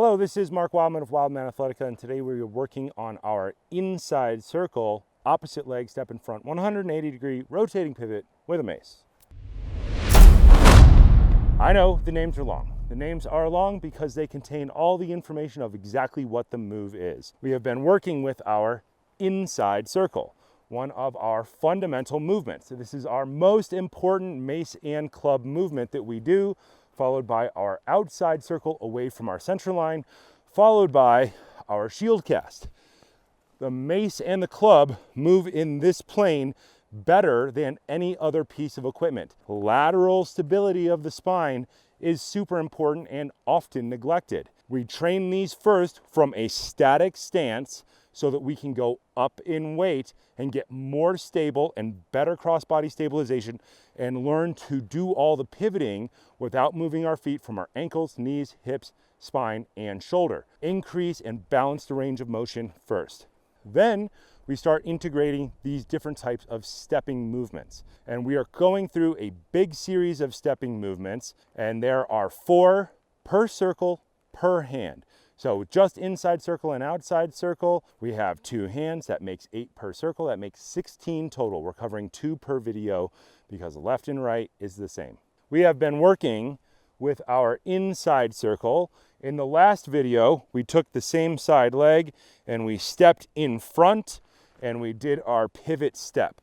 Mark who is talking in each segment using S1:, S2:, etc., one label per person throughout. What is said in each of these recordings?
S1: Hello, this is Mark Wildman of Wildman Athletica, and today we are working on our inside circle, opposite leg, step in front, 180-degree rotating pivot with a mace. I know the names are long. The names are long because they contain all the information of exactly what the move is. We have been working with our inside circle, one of our fundamental movements. So this is our most important mace and club movement that we do, followed by our outside circle away from our center line, followed by our shield cast. The mace and the club move in this plane better than any other piece of equipment. Lateral stability of the spine is super important and often neglected. We train these first from a static stance so that we can go up in weight and get more stable and better cross-body stabilization and learn to do all the pivoting without moving our feet from our ankles, knees, hips, spine, and shoulder. Increase and balance the range of motion first. Then we start integrating these different types of stepping movements. And we are going through a big series of stepping movements, and there are 4 per circle per hand. So just inside circle and outside circle, we have 2 hands. That makes 8 per circle. That makes 16 total. We're covering 2 per video because left and right is the same. We have been working with our inside circle. In the last video, we took the same side leg and we stepped in front and we did our pivot step.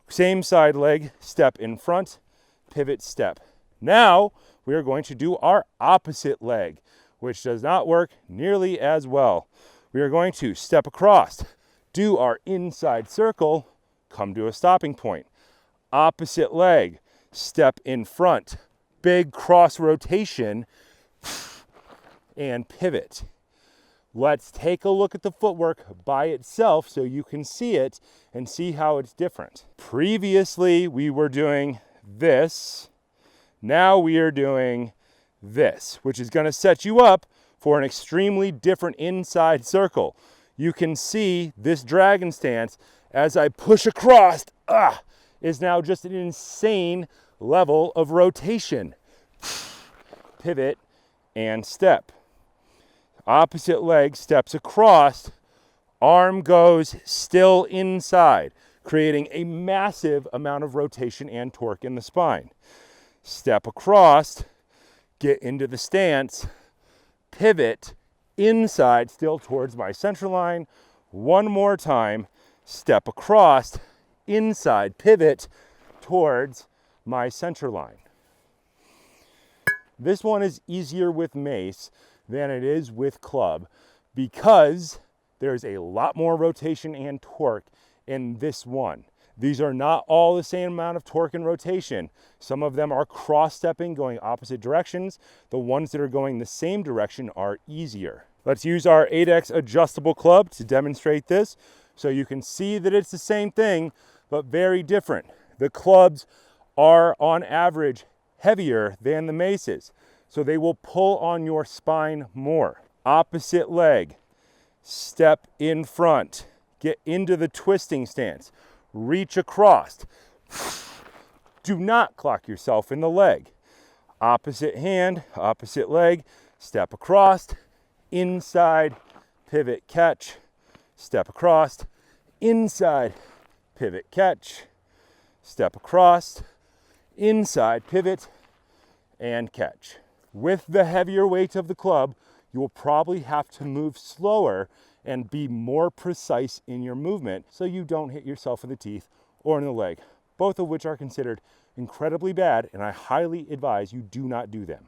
S1: Same side leg, step in front, pivot step. Now we are going to do our opposite leg, which does not work nearly as well. We are going to step across, do our inside circle, come to a stopping point. Opposite leg, step in front, big cross rotation, and pivot. Let's take a look at the footwork by itself so you can see it and see how it's different. Previously, we were doing this. Now we are doing this, which is going to set you up for an extremely different inside circle. You can see this dragon stance as I push across, is now just an insane level of rotation. Pivot and step. Opposite leg steps across, arm goes still inside, creating a massive amount of rotation and torque in the spine. Step across, get into the stance, pivot inside, still towards my center line. One more time, step across, inside, pivot towards my center line. This one is easier with mace than it is with club because there's a lot more rotation and torque in this one. These are not all the same amount of torque and rotation. Some of them are cross-stepping, going opposite directions. The ones that are going the same direction are easier. Let's use our 8X adjustable club to demonstrate this so you can see that it's the same thing, but very different. The clubs are on average heavier than the maces, so they will pull on your spine more. Opposite leg, step in front, get into the twisting stance. Reach across. Do not clock yourself in the leg. Opposite hand, opposite leg, step across, inside, pivot, catch, step across, inside, pivot, catch, step across, inside, pivot, and catch. With the heavier weight of the club, you will probably have to move slower and be more precise in your movement so you don't hit yourself in the teeth or in the leg, both of which are considered incredibly bad, and I highly advise you do not do them.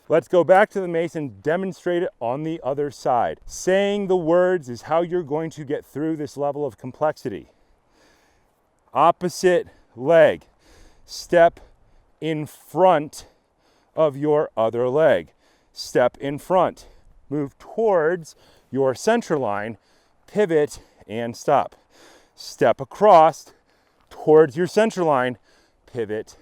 S1: Let's go back to the mace and demonstrate it on the other side. Saying the words is how you're going to get through this level of complexity. Opposite leg, step in front of your other leg. Step in front, move towards your center line, pivot and stop. Step across towards your center line, pivot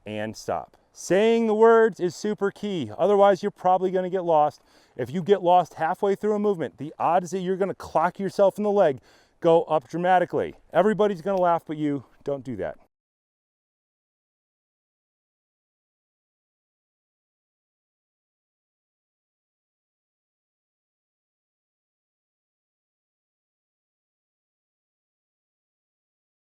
S1: and stop. Saying the words is super key. Otherwise, you're probably going to get lost. If you get lost halfway through a movement, the odds that you're going to clock yourself in the leg go up dramatically. Everybody's going to laugh but you. Don't do that.